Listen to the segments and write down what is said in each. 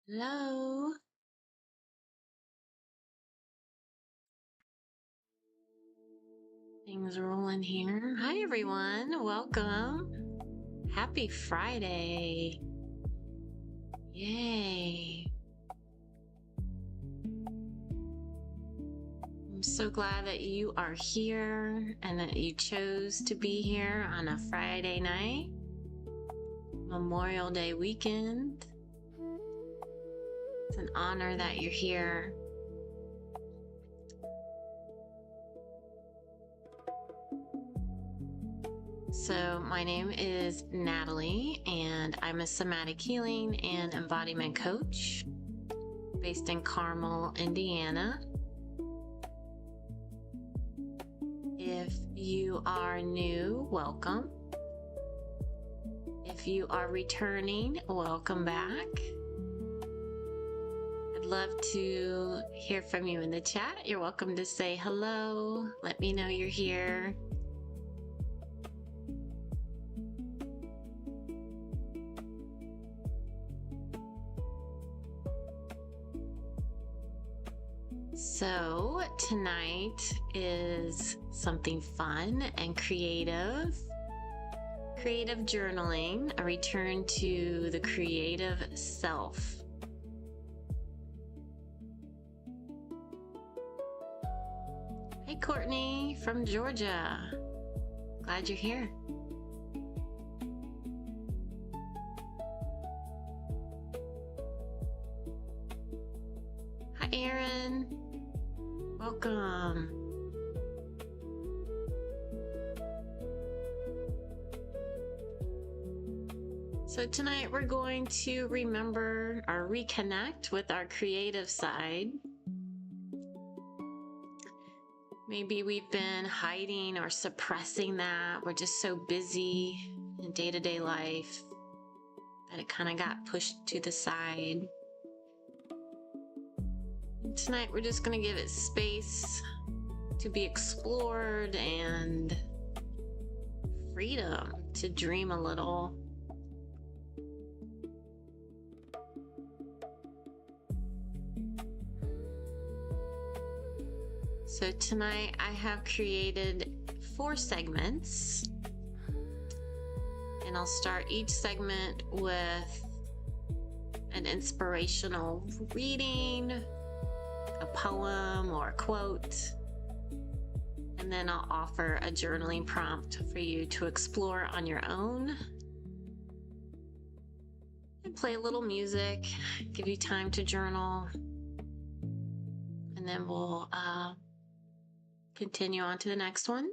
Hello. Things rolling here. Hi, everyone. Welcome. Happy Friday. Yay. I'm so glad that you are here and that you chose to be here on a Friday night, Memorial Day weekend. It's an honor that you're here. So my name is Natalie, and I'm a somatic healing and embodiment coach based in Carmel, Indiana. If you are new, welcome. If you are returning, welcome back. I'd love to hear from you in the chat. You're welcome to say hello. Let me know you're here. So tonight is something fun and creative. Creative journaling, a return to the creative self. Hey Courtney from Georgia. Glad you're here. Hi Erin. Welcome. So tonight we're going to remember or reconnect with our creative side. Maybe we've been hiding or suppressing that. We're just so busy in day-to-day life that it kind of got pushed to the side. Tonight we're just going to give it space to be explored and freedom to dream a little. So tonight I have created 4 segments, and I'll start each segment with an inspirational reading, a poem or a quote, and then I'll offer a journaling prompt for you to explore on your own and play a little music, give you time to journal, and then we'll continue on to the next one.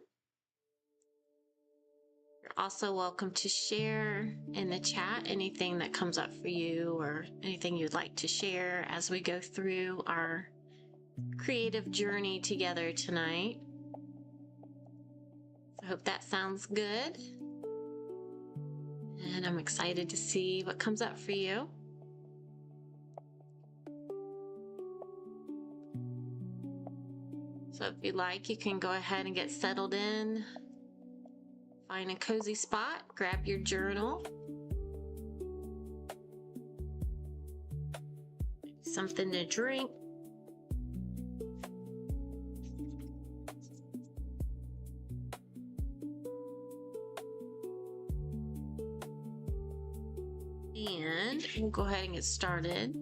You're also welcome to share in the chat anything that comes up for you or anything you'd like to share as we go through our creative journey together tonight. So I hope that sounds good. And I'm excited to see what comes up for you. So if you'd like, you can go ahead and get settled in. Find a cozy spot, grab your journal. Something to drink. And we'll go ahead and get started.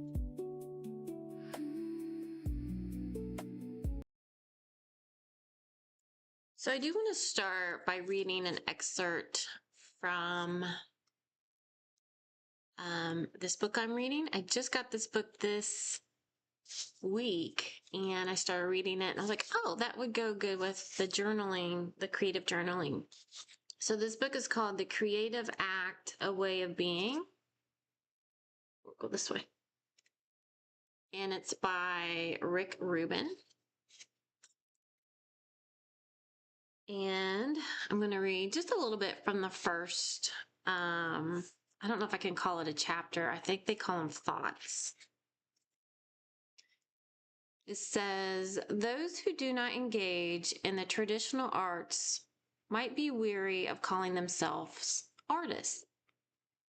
So I do want to start by reading an excerpt from this book I'm reading. I just got this book this week and I started reading it and I was like, oh, that would go good with the journaling, the creative journaling. So this book is called The Creative Act, A Way of Being. We'll go this way. And it's by Rick Rubin. And I'm going to read just a little bit from the first, I don't know if I can call it a chapter. I think they call them thoughts. It says, those who do not engage in the traditional arts might be weary of calling themselves artists.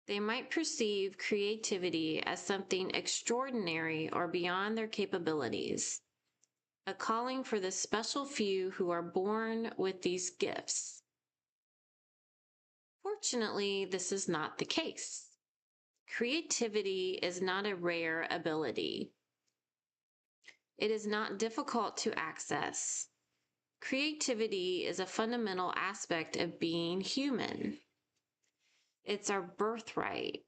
They might perceive creativity as something extraordinary or beyond their capabilities, a calling for the special few who are born with these gifts. Fortunately, this is not the case. Creativity is not a rare ability. It is not difficult to access. Creativity is a fundamental aspect of being human. It's our birthright,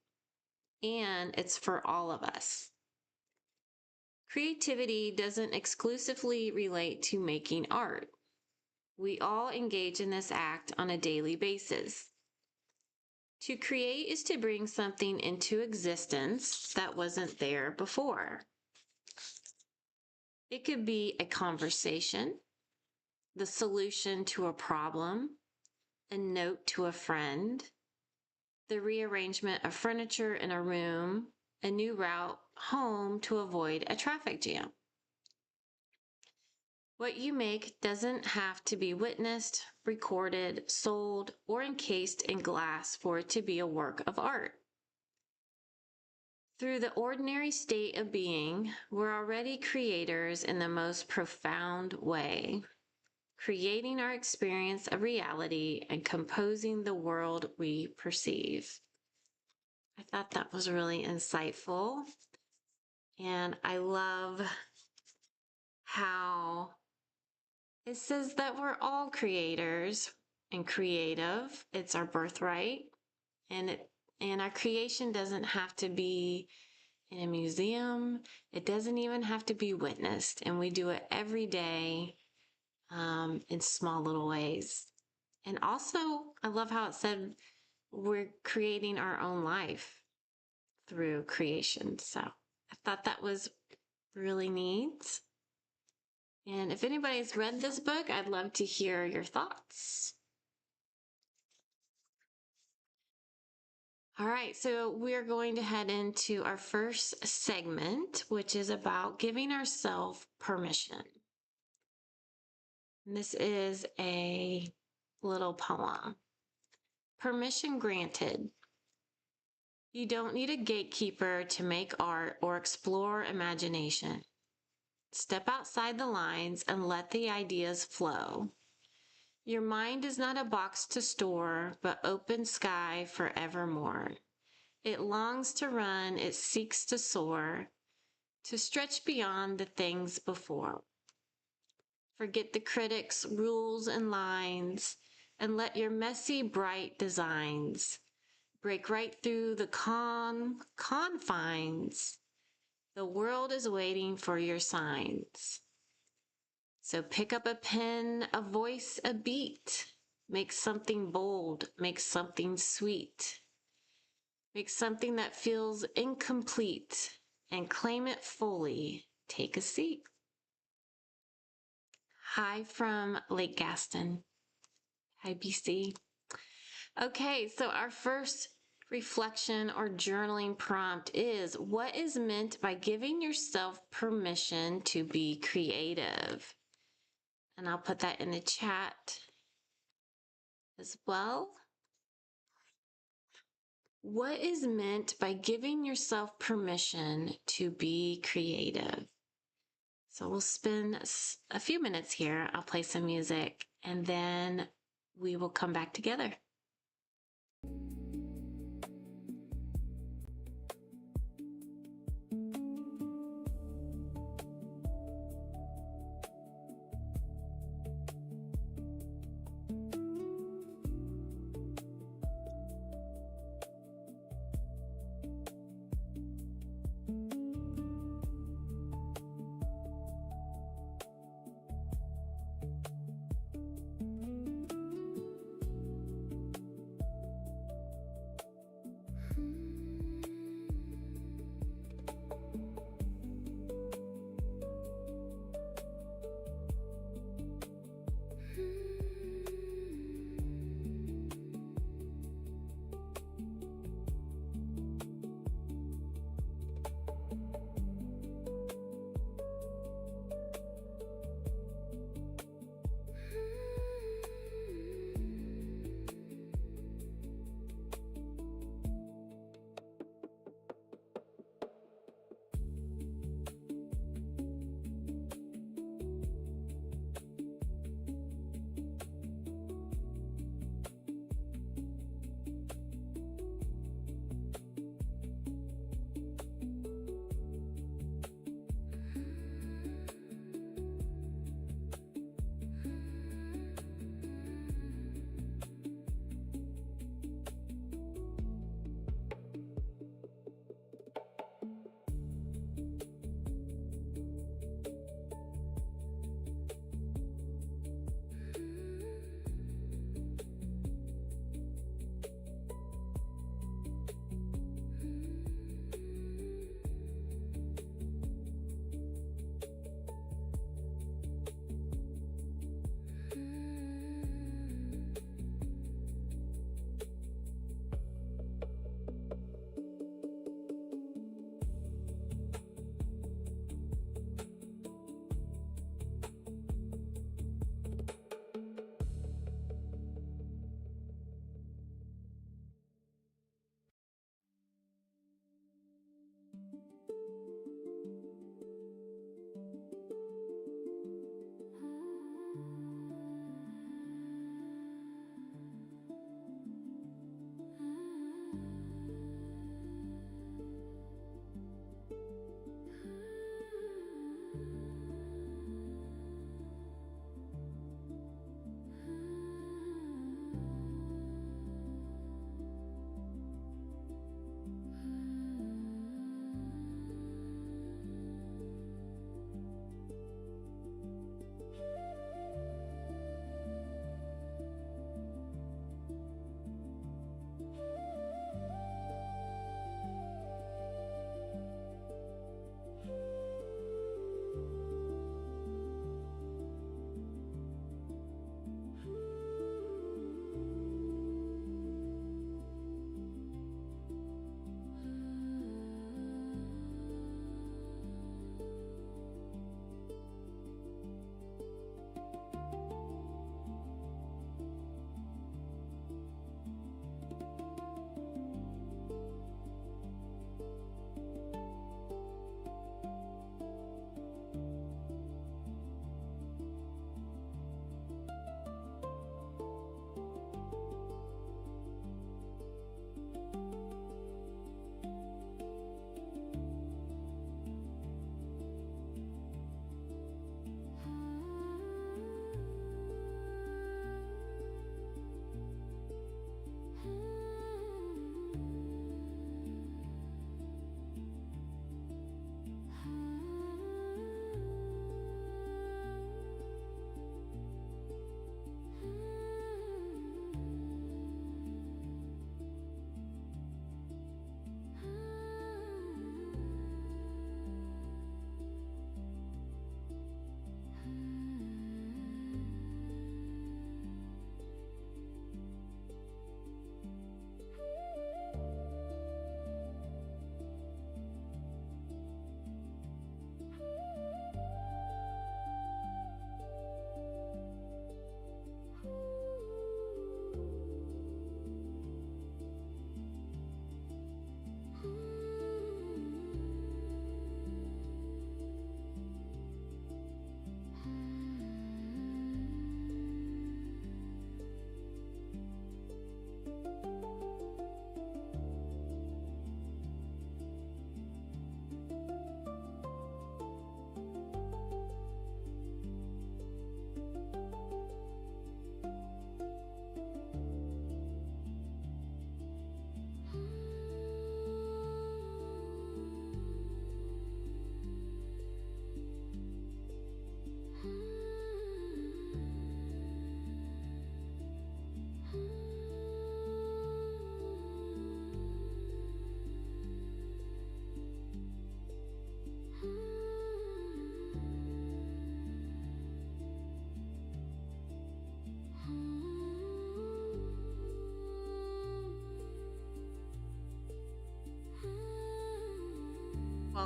and it's for all of us. Creativity doesn't exclusively relate to making art. We all engage in this act on a daily basis. To create is to bring something into existence that wasn't there before. It could be a conversation, the solution to a problem, a note to a friend, the rearrangement of furniture in a room, a new route home to avoid a traffic jam. What you make doesn't have to be witnessed, recorded, sold, or encased in glass for it to be a work of art. Through the ordinary state of being, we're already creators in the most profound way, creating our experience of reality and composing the world we perceive. I thought that was really insightful. And I love how it says that we're all creators and creative. It's our birthright. And our creation doesn't have to be in a museum. It doesn't even have to be witnessed. And we do it every day in small little ways. And also, I love how it said we're creating our own life through creation. So I thought that was really neat. And if anybody's read this book, I'd love to hear your thoughts. All right, so we're going to head into our first segment, which is about giving ourselves permission. And this is a little poem. Permission granted. You don't need a gatekeeper to make art or explore imagination. Step outside the lines and let the ideas flow. Your mind is not a box to store, but open sky forevermore. It longs to run, it seeks to soar, to stretch beyond the things before. Forget the critics' rules and lines, and let your messy, bright designs break right through the confines. The world is waiting for your signs. So pick up a pen, a voice, a beat. Make something bold, make something sweet. Make something that feels incomplete and claim it fully. Take a seat. Hi from Lake Gaston. Hi, BC. Okay, so our first reflection or journaling prompt is, what is meant by giving yourself permission to be creative? And I'll put that in the chat as well. What is meant by giving yourself permission to be creative? So we'll spend a few minutes here. I'll play some music and then we will come back together.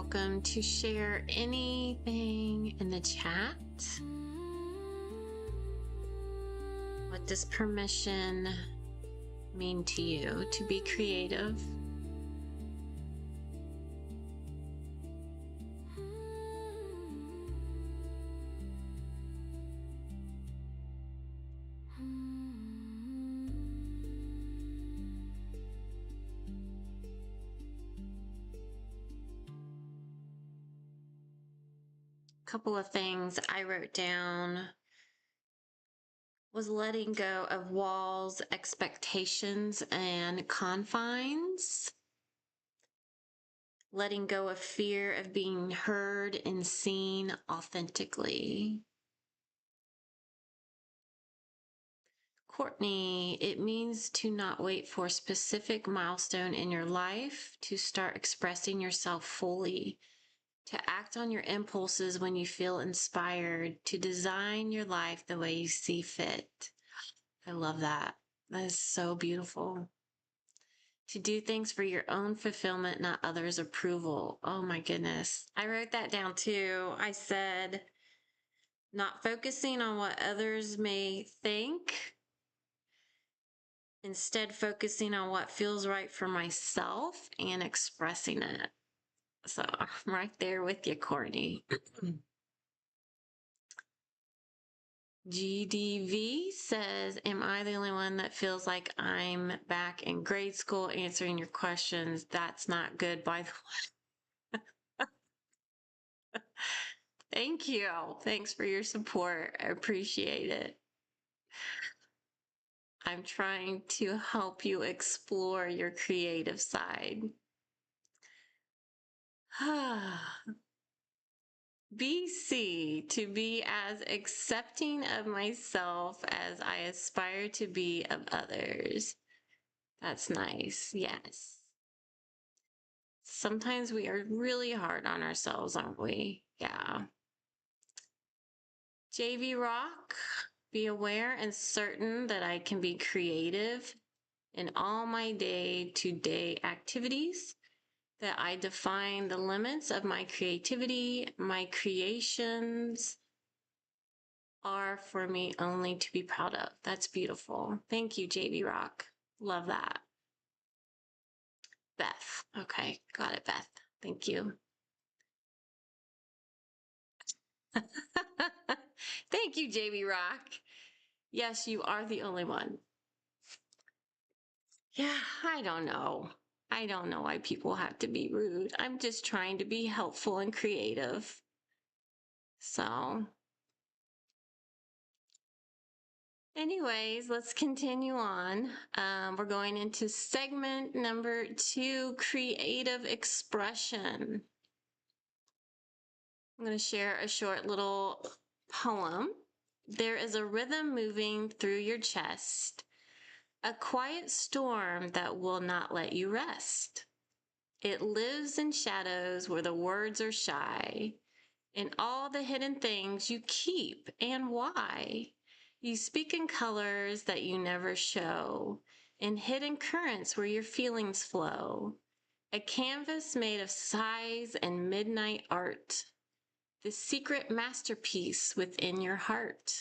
welcome to share anything in the chat. What does permission mean to you to be creative? Couple of things I wrote down was letting go of walls, expectations, and confines. Letting go of fear of being heard and seen authentically. Courtney, it means to not wait for a specific milestone in your life to start expressing yourself fully, to act on your impulses when you feel inspired, to design your life the way you see fit. I love that. That is so beautiful. To do things for your own fulfillment, not others' approval. Oh my goodness. I wrote that down too. I said, not focusing on what others may think, instead focusing on what feels right for myself and expressing it. So I'm right there with you, Courtney. GDV says, am I the only one that feels like I'm back in grade school answering your questions? That's not good, by the way. Thank you. Thanks for your support. I appreciate it. I'm trying to help you explore your creative side. BC, to be as accepting of myself as I aspire to be of others. That's nice. Yes. Sometimes we are really hard on ourselves, aren't we? Yeah. JV Rock, be aware and certain that I can be creative in all my day-to-day activities, that I define the limits of my creativity. My creations are for me only to be proud of. That's beautiful. Thank you, JV Rock. Love that. Beth. Okay, got it, Beth. Thank you. Thank you, JV Rock. Yes, you are the only one. Yeah, I don't know. I don't know why people have to be rude. I'm just trying to be helpful and creative. So, anyways, let's continue on. We're going into segment number 2, creative expression. I'm going to share a short little poem. There is a rhythm moving through your chest, a quiet storm that will not let you rest. It lives in shadows where the words are shy, in all the hidden things you keep and why. You speak in colors that you never show, in hidden currents where your feelings flow. A canvas made of sighs and midnight art, the secret masterpiece within your heart.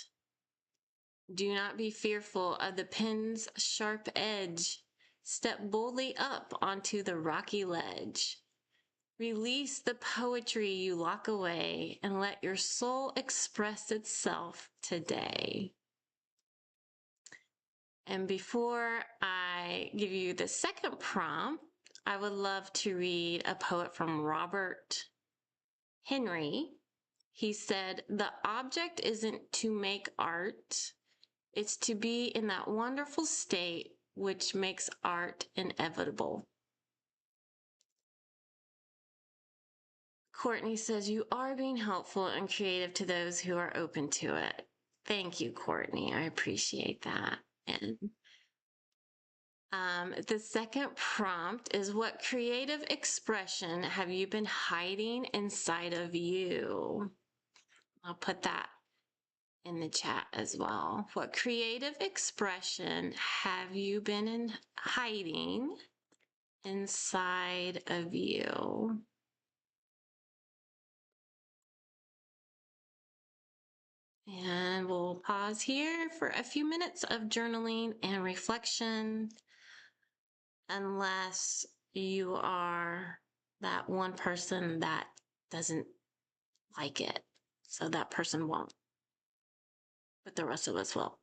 Do not be fearful of the pen's sharp edge. Step boldly up onto the rocky ledge. Release the poetry you lock away and let your soul express itself today. And before I give you the second prompt, I would love to read a poem from Robert Henry. He said, the object isn't to make art, it's to be in that wonderful state which makes art inevitable. Courtney says, you are being helpful and creative to those who are open to it. Thank you, Courtney. I appreciate that. And the second prompt is, what creative expression have you been hiding inside of you? I'll put that in the chat as well. What creative expression have you been hiding inside of you? And we'll pause here for a few minutes of journaling and reflection, unless you are that one person that doesn't like it. So that person won't, but the rest of us will.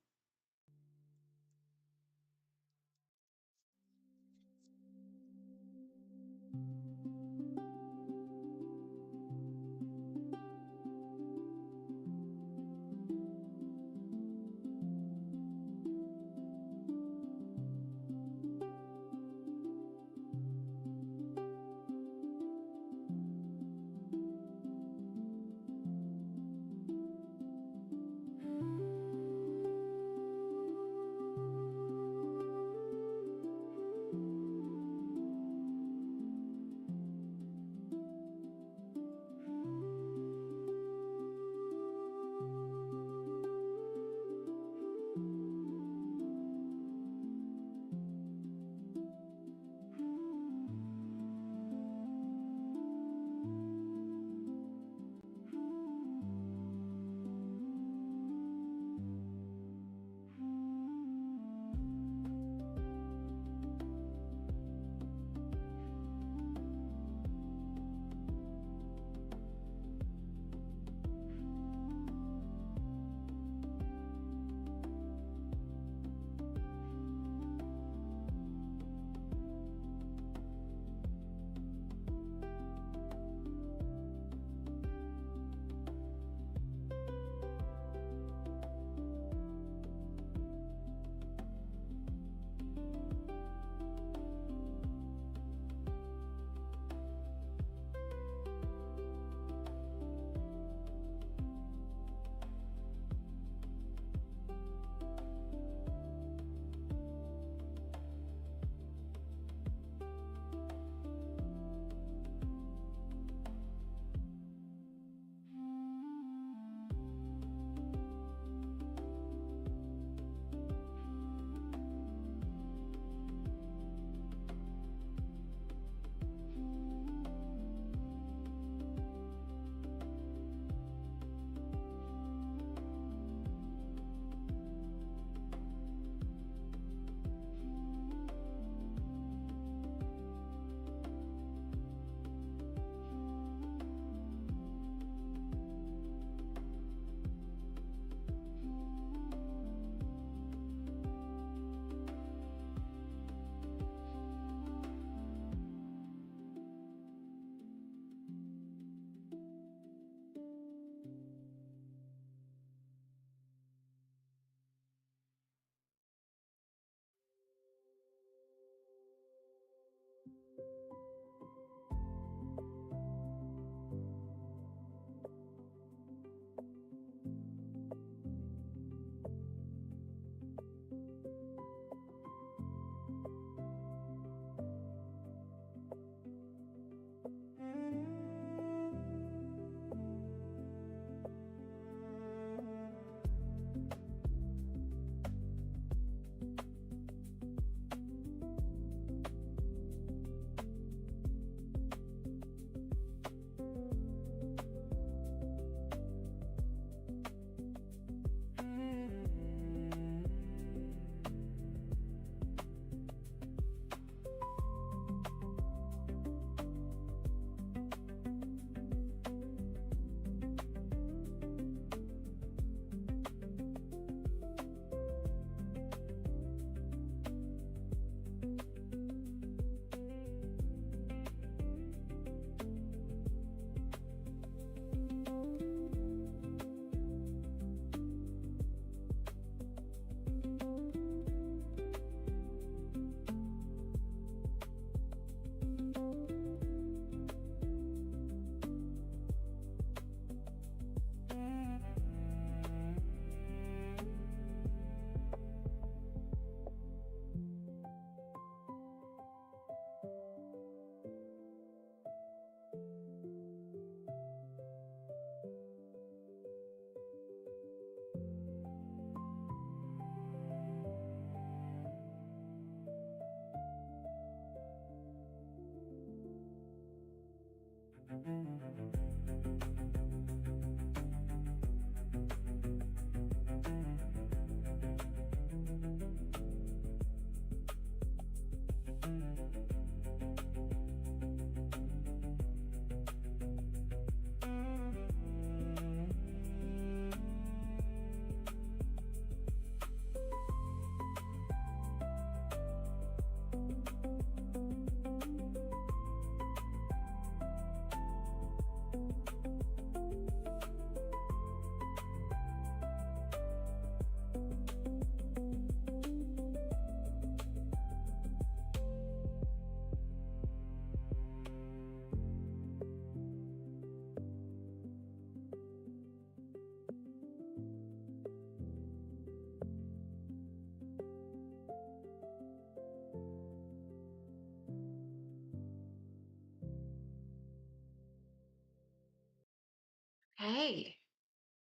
Okay,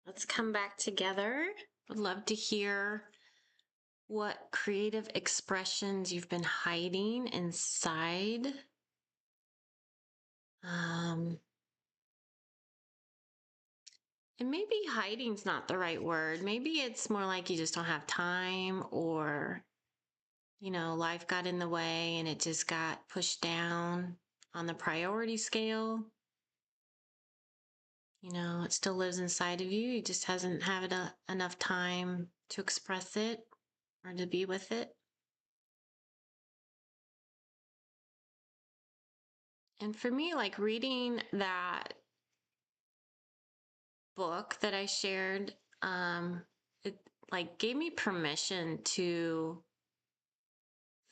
let's come back together. Would love to hear what creative expressions you've been hiding inside. And maybe hiding's not the right word. Maybe it's more like you just don't have time, or, life got in the way and it just got pushed down on the priority scale. It still lives inside of you. You just hasn't had enough time to express it or to be with it. And for me, like reading that book that I shared, it like gave me permission to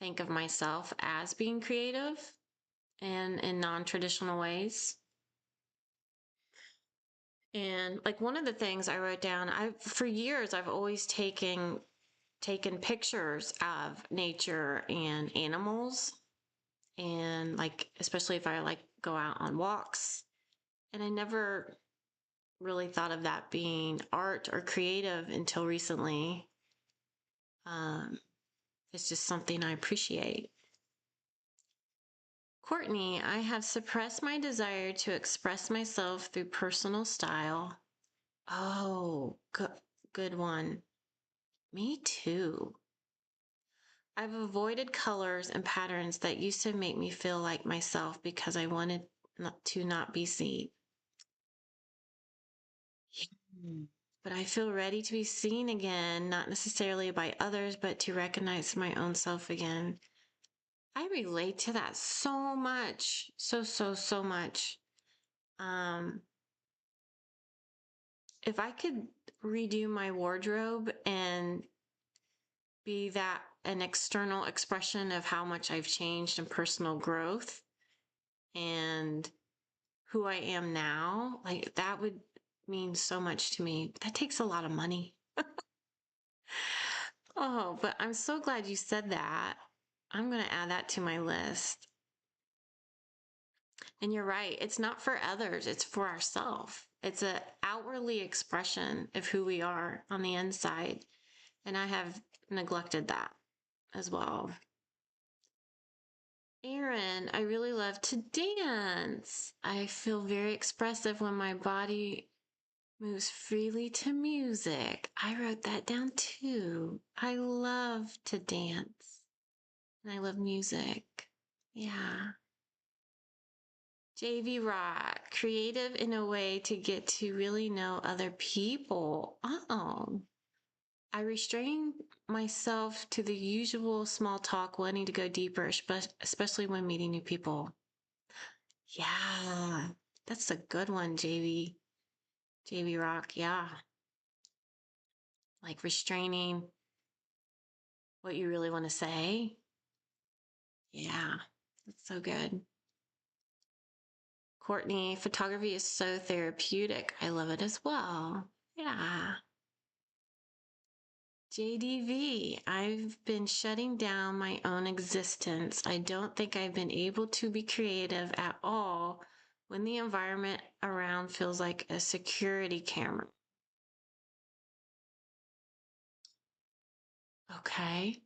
think of myself as being creative and in non-traditional ways. And like one of the things I wrote down, for years I've always taken pictures of nature and animals, and like especially if I like go out on walks, and I never really thought of that being art or creative until recently. It's just something I appreciate. Courtney, I have suppressed my desire to express myself through personal style. Oh, good one. Me too. I've avoided colors and patterns that used to make me feel like myself because I wanted not be seen. But I feel ready to be seen again, not necessarily by others, but to recognize my own self again. I relate to that so much. So much. If I could redo my wardrobe and be that an external expression of how much I've changed in personal growth and who I am now, like that would mean so much to me. That takes a lot of money. Oh, but I'm so glad you said that. I'm going to add that to my list. And you're right. It's not for others. It's for ourselves. It's a outwardly expression of who we are on the inside. And I have neglected that as well. Aaron, I really love to dance. I feel very expressive when my body moves freely to music. I wrote that down too. I love to dance and I love music. Yeah. JV Rock, creative in a way to get to really know other people. Oh, I restrain myself to the usual small talk, wanting to go deeper, especially when meeting new people. Yeah, that's a good one, JV. JV Rock, yeah. Like restraining what you really want to say. Yeah, that's so good. Courtney, photography is so therapeutic. I love it as well. Yeah. JDV, I've been shutting down my own existence. I don't think I've been able to be creative at all when the environment around feels like a security camera. Okay.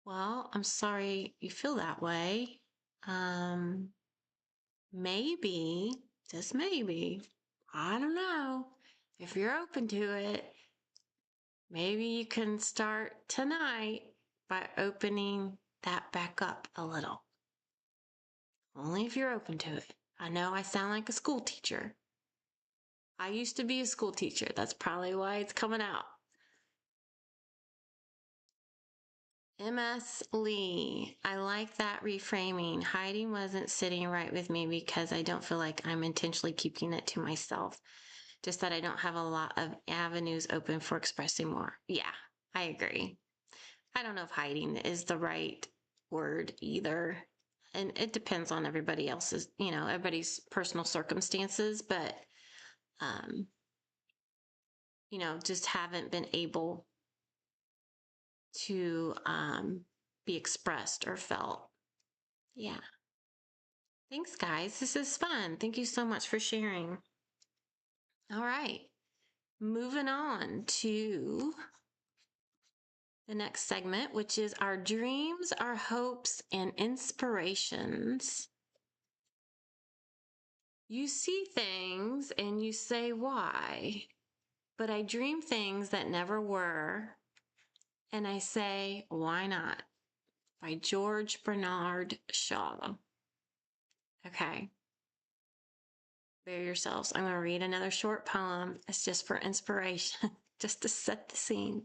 Well, I'm sorry you feel that way. Um, maybe, just maybe, I don't know, if you're open to it, maybe you can start tonight by opening that back up a little. Only if you're open to it. I know I sound like a school teacher. I used to be a school teacher. That's probably why it's coming out. MS Lee, I like that reframing. Hiding wasn't sitting right with me because I don't feel like I'm intentionally keeping it to myself. Just that I don't have a lot of avenues open for expressing more. Yeah, I agree. I don't know if hiding is the right word either. And it depends on everybody else's, everybody's personal circumstances, but, um, just haven't been able to be expressed or felt. Yeah. Thanks, guys. This is fun. Thank you so much for sharing. All right. Moving on to the next segment, which is our dreams, our hopes, and inspirations. You see things and you say, why? But I dream things that never were. And I say, why not? By George Bernard Shaw. Okay. Bear yourselves. I'm going to read another short poem. It's just for inspiration, just to set the scene.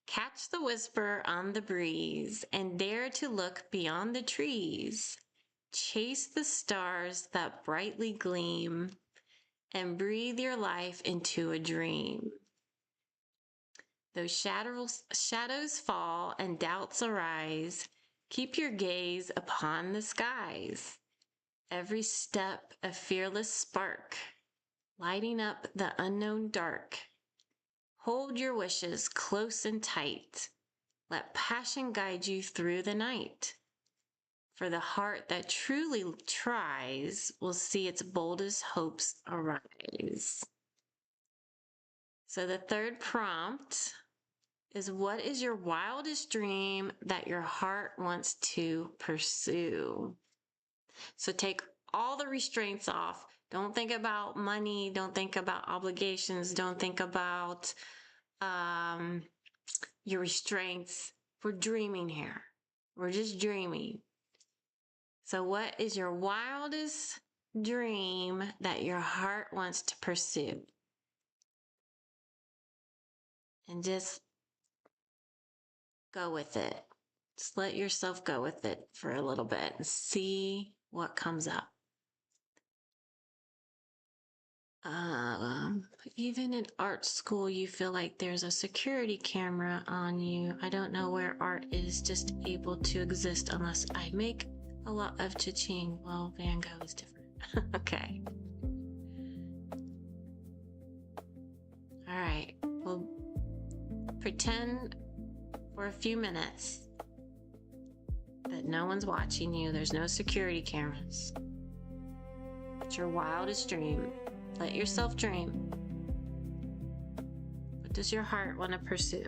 Catch the whisper on the breeze and dare to look beyond the trees. Chase the stars that brightly gleam and breathe your life into a dream. Though shadows fall and doubts arise, keep your gaze upon the skies. Every step a fearless spark, lighting up the unknown dark. Hold your wishes close and tight. Let passion guide you through the night. For the heart that truly tries will see its boldest hopes arise. So the third prompt is, what is your wildest dream that your heart wants to pursue? So take all the restraints off. Don't think about money. Don't think about obligations. Don't think about your restraints. We're dreaming here. We're just dreaming. So what is your wildest dream that your heart wants to pursue? And just go with it. Just let yourself go with it for a little bit and see what comes up. Even in art school, you feel like there's a security camera on you. I don't know where art is just able to exist unless I make a lot of cha-ching. Well, Van Gogh is different. Okay. All right. Well, pretend for a few minutes that no one's watching you. There's no security cameras. It's your wildest dream. Let yourself dream. What does your heart want to pursue?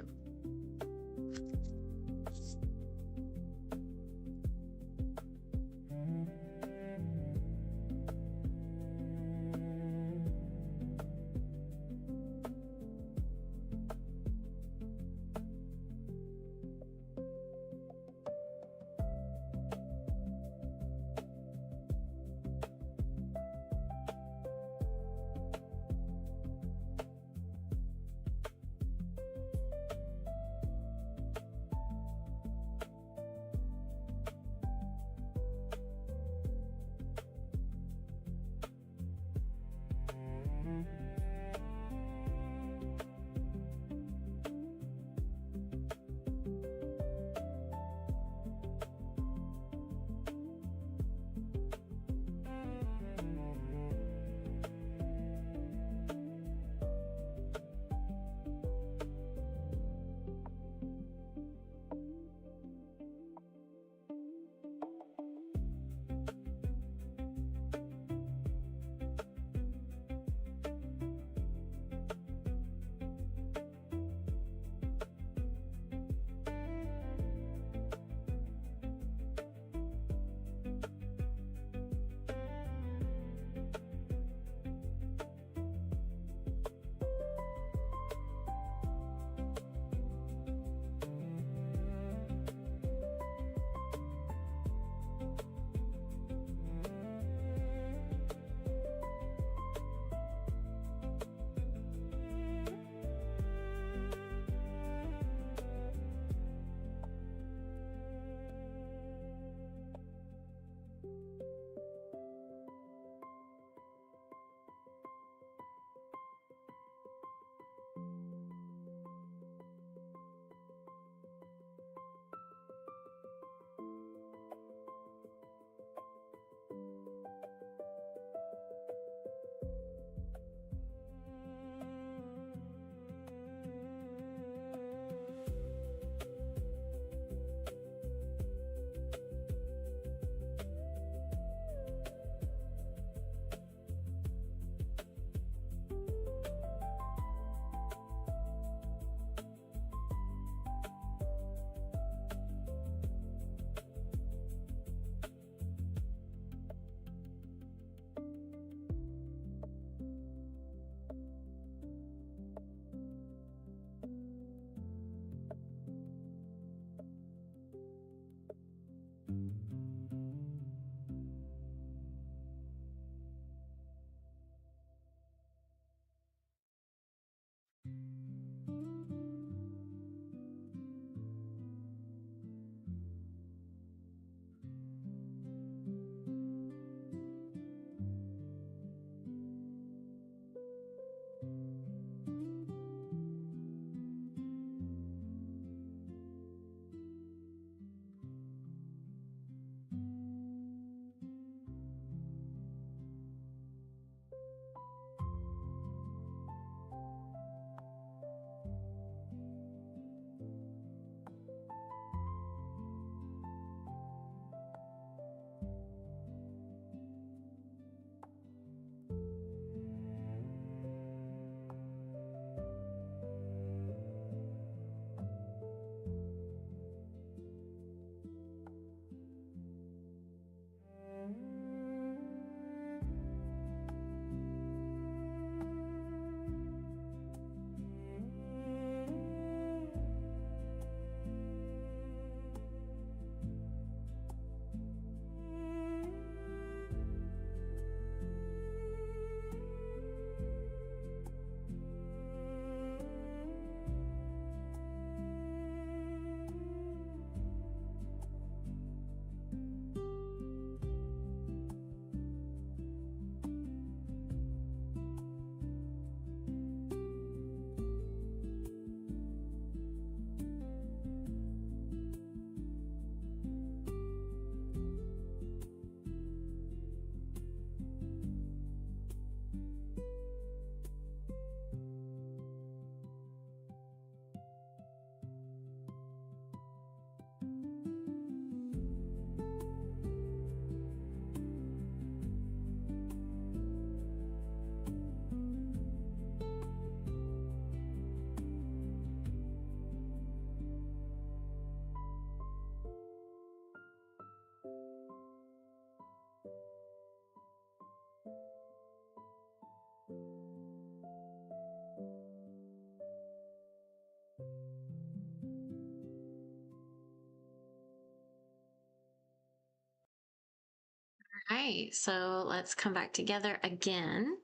right, so let's come back together again.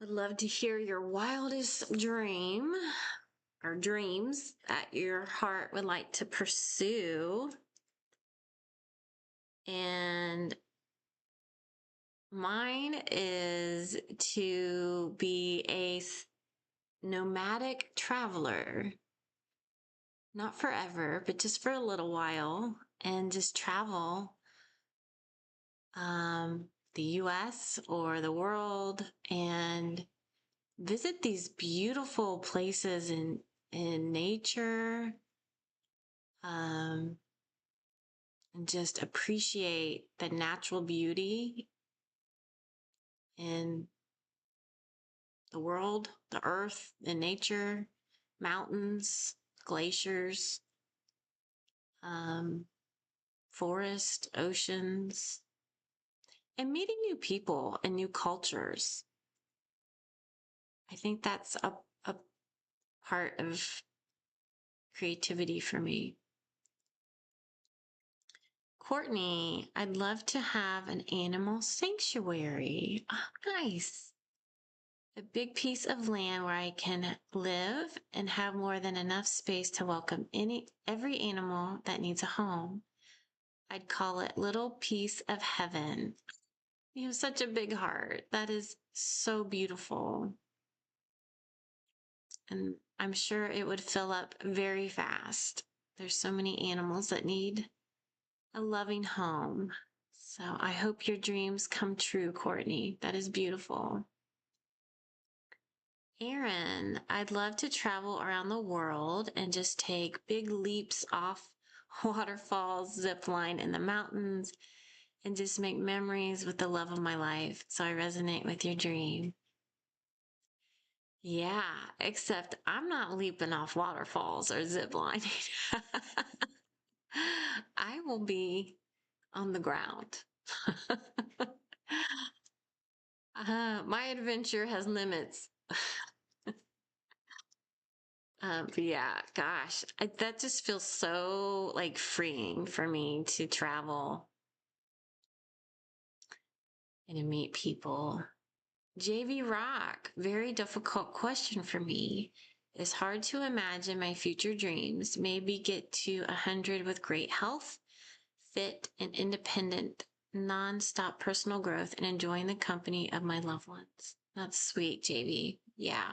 I'd love to hear your wildest dream or dreams that your heart would like to pursue. And mine is to be a nomadic traveler, not forever, but just for a little while, and just travel the US or the world and visit these beautiful places in nature, and just appreciate the natural beauty in the world, the earth, and nature, mountains, glaciers, um, forest, oceans, and meeting new people and new cultures. I think that's a part of creativity for me. Courtney, I'd love to have an animal sanctuary. Oh, nice. A big piece of land where I can live and have more than enough space to welcome every animal that needs a home. I'd call it Little Piece of Heaven. You have such a big heart. That is so beautiful. And I'm sure it would fill up very fast. There's so many animals that need a loving home. So I hope your dreams come true, Courtney. That is beautiful. Aaron, I'd love to travel around the world and just take big leaps off waterfalls, zip line in the mountains, and just make memories with the love of my life. So I resonate with your dream. Yeah, except I'm not leaping off waterfalls or zip lining. I will be on the ground. My adventure has limits. But yeah, gosh, that just feels so like freeing for me to travel and to meet people. JV Rock, very difficult question for me. It's hard to imagine my future dreams. Maybe get to 100 with great health, fit and independent, non-stop personal growth, and enjoying the company of my loved ones. That's sweet, JV. Yeah.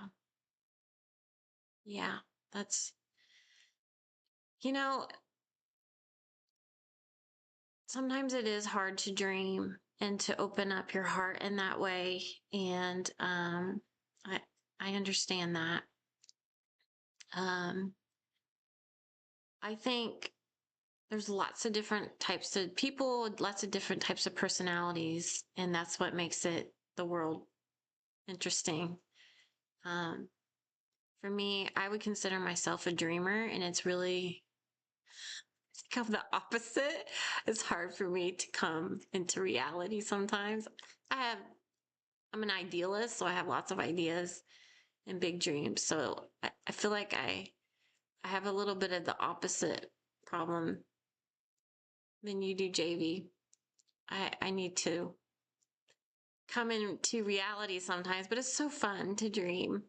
Yeah. That's, you know, sometimes it is hard to dream and to open up your heart in that way. And I I understand that. Um, I think there's lots of different types of people, lots of different types of personalities, and that's what makes it the world interesting. Um, for me, I would consider myself a dreamer, and it's really kind of the opposite. It's hard for me to come into reality sometimes. I have I'm an idealist, so I have lots of ideas and big dreams. So I feel like I have a little bit of the opposite problem than you do, JV. I need to come into reality sometimes, but it's so fun to dream.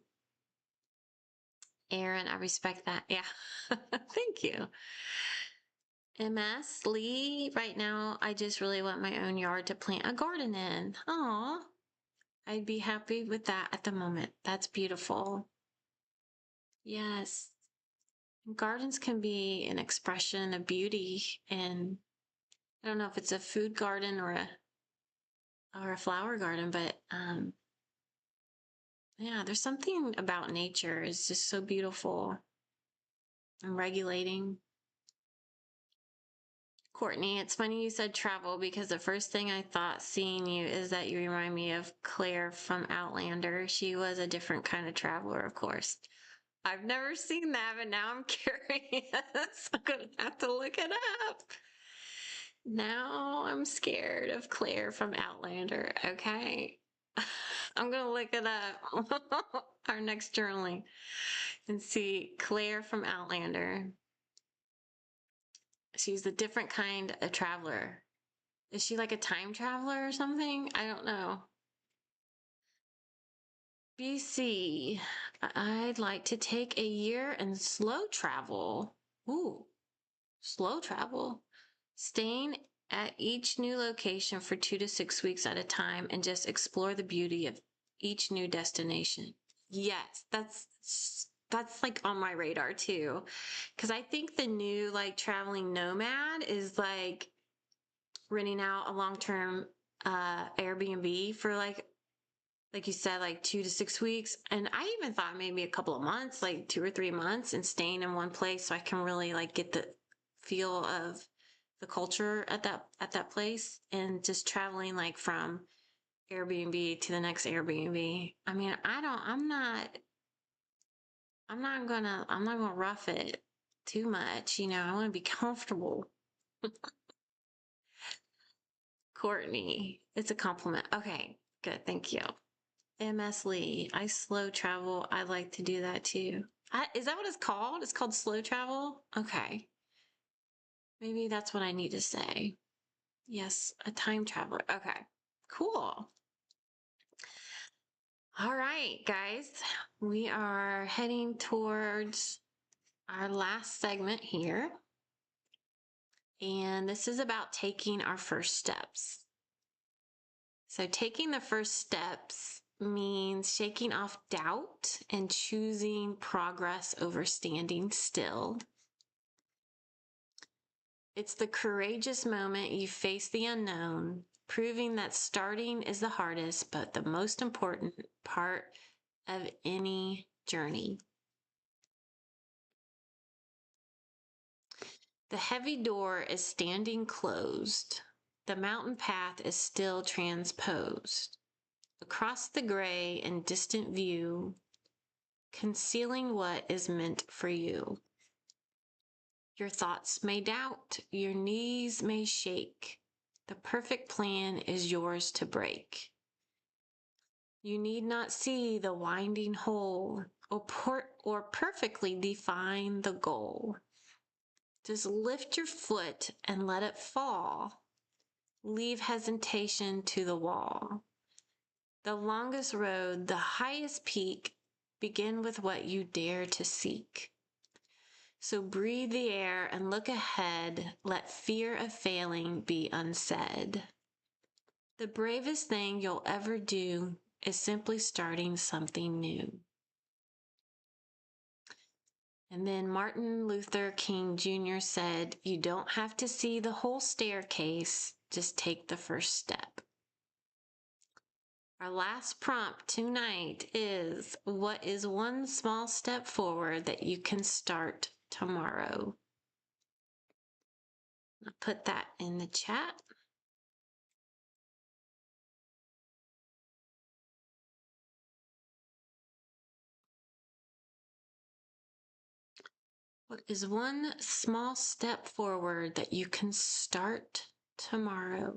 Aaron, I respect that. Yeah. Thank you. MS Lee, right now I just really want my own yard to plant a garden in. Aw. I'd be happy with that at the moment. That's beautiful. Yes. Gardens can be an expression of beauty, and I don't know if it's a food garden or a flower garden, but yeah, there's something about nature. It's just so beautiful and regulating. Courtney, it's funny you said travel because the first thing I thought seeing you is that you remind me of Claire from Outlander. She was a different kind of traveler, of course. I've never seen that, but now I'm curious. I'm gonna have to look it up. Now I'm scared of Claire from Outlander. Okay. I'm gonna look it up. Our next journaling and see Claire from Outlander. She's a different kind of traveler. Is she like a time traveler or something? I don't know. BC, I'd like to take a year and slow travel. Ooh, slow travel. Staying at each new location for 2 to 6 weeks at a time and just explore the beauty of each new destination. Yes, that's like on my radar too. Cause I think the new like traveling nomad is like renting out a long-term Airbnb for like you said, like 2 to 6 weeks. And I even thought maybe a couple of months, like 2 or 3 months, and staying in one place so I can really like get the feel of the culture at that place, and just traveling like from Airbnb to the next Airbnb. I mean, I'm not gonna rough it too much, you know. I want to be comfortable. Courtney, it's a compliment. Okay, good, thank you. MS Lee, I slow travel. I like to do that too. Is that what it's called? It's called slow travel? Okay. Maybe that's what I need to say. Yes, a time traveler. Okay, cool. All right, guys, we are heading towards our last segment here. And this is about taking our first steps. So, taking the first steps means shaking off doubt and choosing progress over standing still. It's the courageous moment you face the unknown, proving that starting is the hardest but the most important part of any journey. The heavy door is standing closed. The mountain path is still transposed. Across the gray and distant view, concealing what is meant for you. Your thoughts may doubt, your knees may shake. The perfect plan is yours to break. You need not see the winding hole or perfectly define the goal. Just lift your foot and let it fall. Leave hesitation to the wall. The longest road, the highest peak, begin with what you dare to seek. So breathe the air and look ahead. Let fear of failing be unsaid. The bravest thing you'll ever do is simply starting something new. And then Martin Luther King Jr. said, you don't have to see the whole staircase, just take the first step. Our last prompt tonight is, what is one small step forward that you can start tomorrow? I'll put that in the chat. What is one small step forward that you can start tomorrow?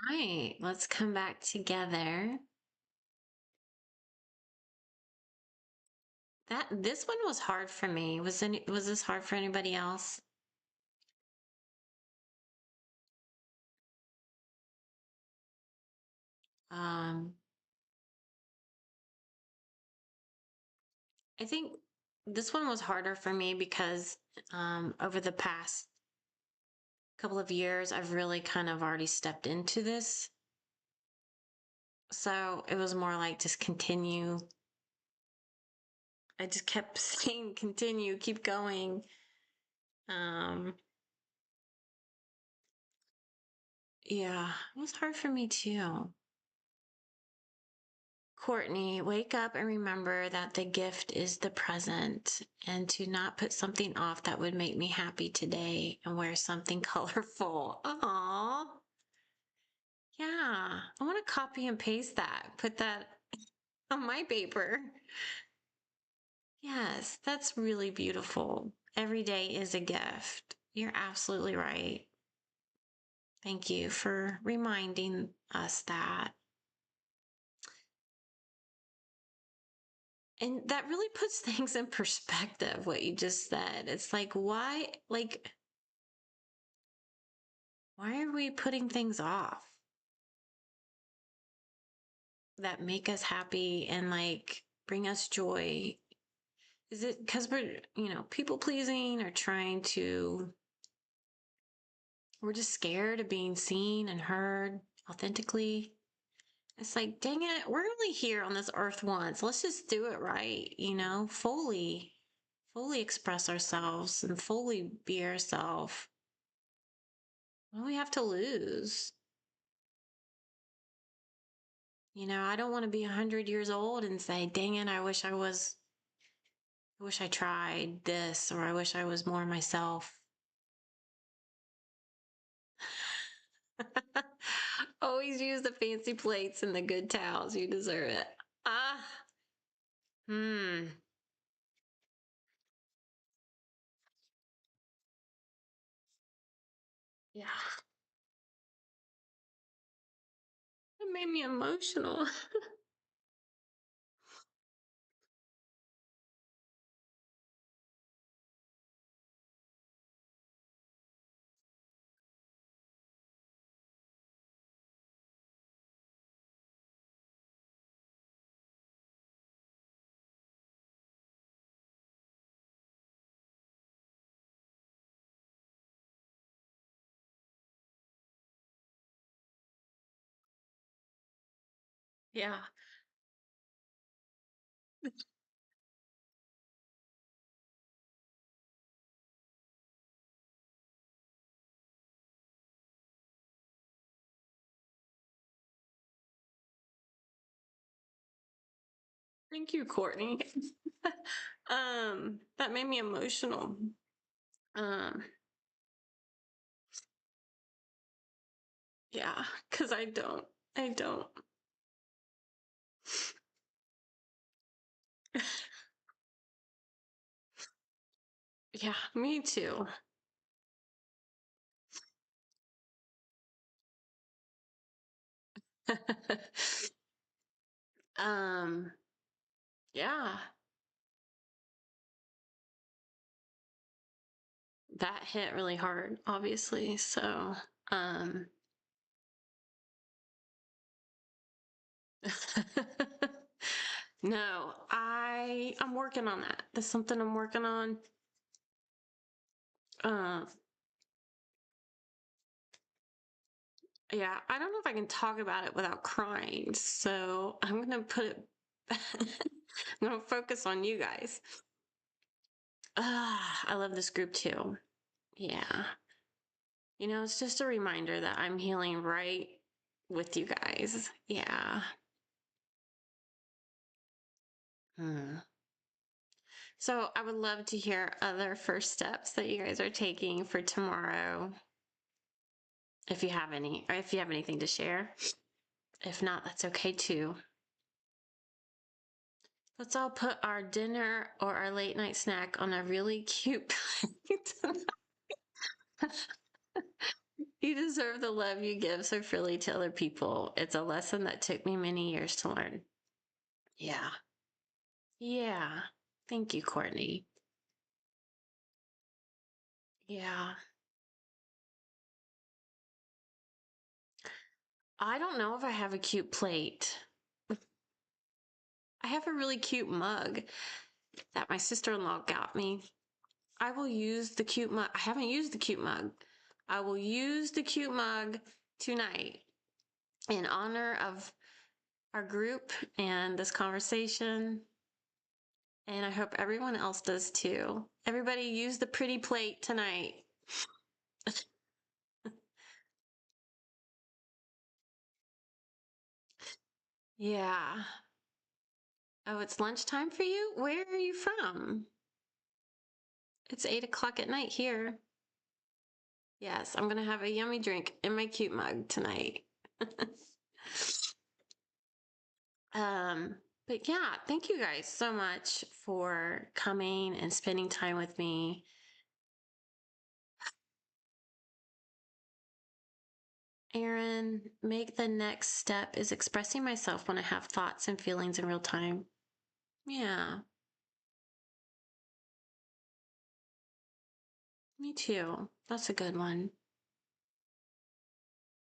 right, let's come back together. This one was hard for me. Was this hard for anybody else? Um, I think this one was harder for me because over the past couple of years, I've really kind of already stepped into this. So it was more like just continue. I just kept saying continue, keep going. Um, yeah, it was hard for me too. Courtney, wake up and remember that the gift is the present and to not put something off that would make me happy today and wear something colorful. Aww. Yeah, I want to copy and paste that, put that on my paper. Yes, that's really beautiful. Every day is a gift. You're absolutely right. Thank you for reminding us that. And that really puts things in perspective, what you just said. It's why are we putting things off that make us happy and like bring us joy? Is it because we're people pleasing or we're just scared of being seen and heard authentically? It's like, dang it, we're only here on this earth once. Let's just do it right, fully express ourselves and fully be ourselves. What do we have to lose? I don't want to be 100 years old and say, dang it, I wish I tried this, or I wish I was more myself. Always use the fancy plates and the good towels. You deserve it. Ah, hmm. Yeah. It made me emotional. Yeah. Thank you, Courtney. That made me emotional. Um, yeah, because I don't. Yeah, me too. um, yeah, that hit really hard, obviously. So, um, no, I'm working on that. That's something I'm working on. Uh, yeah, I don't know if I can talk about it without crying, so I'm gonna put it. I'm gonna focus on you guys. I love this group too. Yeah. It's just a reminder that I'm healing right with you guys. Yeah. Hmm. So I would love to hear other first steps that you guys are taking for tomorrow, if you have any, or if you have anything to share. If not, that's okay too. Let's all put our dinner or our late night snack on a really cute plate. You deserve the love you give so freely to other people. It's a lesson that took me many years to learn. Yeah. Yeah. Thank you, Courtney. Yeah. I don't know if I have a cute plate. I have a really cute mug that my sister-in-law got me. I will use the cute mug. I haven't used the cute mug. I will use the cute mug tonight in honor of our group and this conversation. And I hope everyone else does too. Everybody use the pretty plate tonight. Yeah. Oh, it's lunchtime for you? Where are you from? It's 8 o'clock at night here. Yes, I'm gonna have a yummy drink in my cute mug tonight. But yeah, thank you guys so much for coming and spending time with me. Aaron, make the next step is expressing myself when I have thoughts and feelings in real time. Yeah, me too. That's a good one.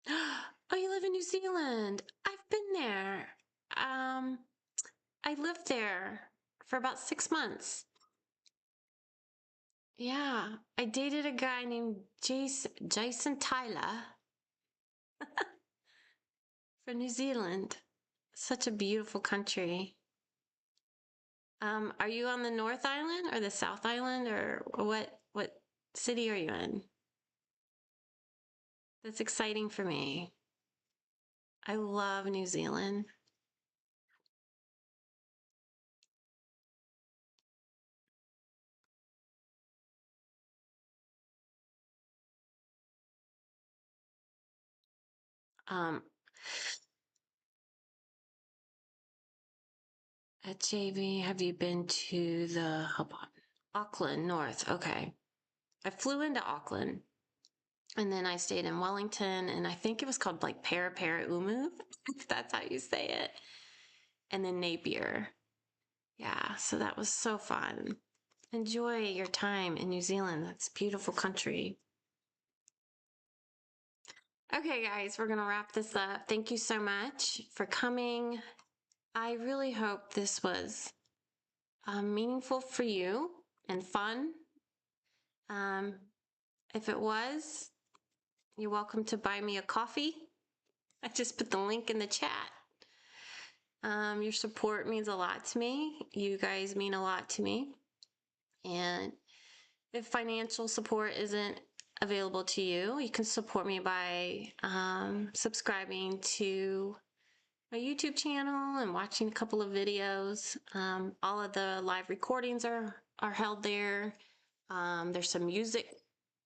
Oh, you live in New Zealand. I've been there. Um, I lived there for about 6 months. Yeah, I dated a guy named Jason Tyler from New Zealand. Such a beautiful country. Are you on the North Island or the South Island or what city are you in? That's exciting for me. I love New Zealand. Um, at JV, have you been to the Auckland North? Okay. I flew into Auckland and then I stayed in Wellington and I think it was called like Umu, if that's how you say it. And then Napier. Yeah, so that was so fun. Enjoy your time in New Zealand. That's a beautiful country. Okay, guys, we're going to wrap this up. Thank you so much for coming. I really hope this was meaningful for you and fun. Um, if it was, you're welcome to buy me a coffee. I just put the link in the chat. Your support means a lot to me. You guys mean a lot to me. And if financial support isn't available to you, you can support me by subscribing to my YouTube channel and watching a couple of videos. All of the live recordings are held there. There's some music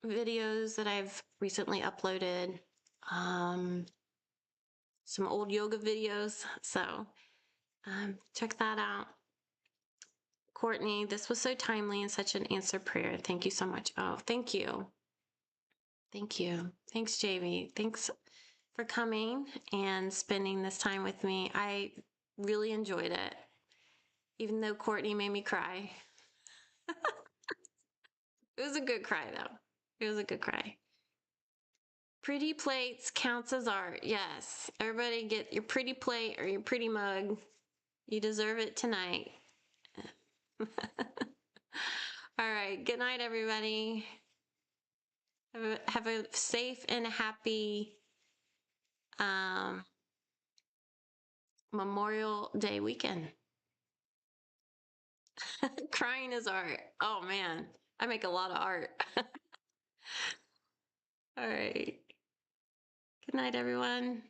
videos that I've recently uploaded. Some old yoga videos. So check that out. Courtney, this was so timely and such an answered prayer. Thank you so much. Oh, thank you. Thank you. Thanks, JV. Thanks for coming and spending this time with me. I really enjoyed it, even though Courtney made me cry. It was a good cry, though. It was a good cry. Pretty plates counts as art. Yes. Everybody get your pretty plate or your pretty mug. You deserve it tonight. All right. Good night, everybody. Have a safe and happy Memorial Day weekend. Crying is art. Oh, man. I make a lot of art. All right. Good night, everyone.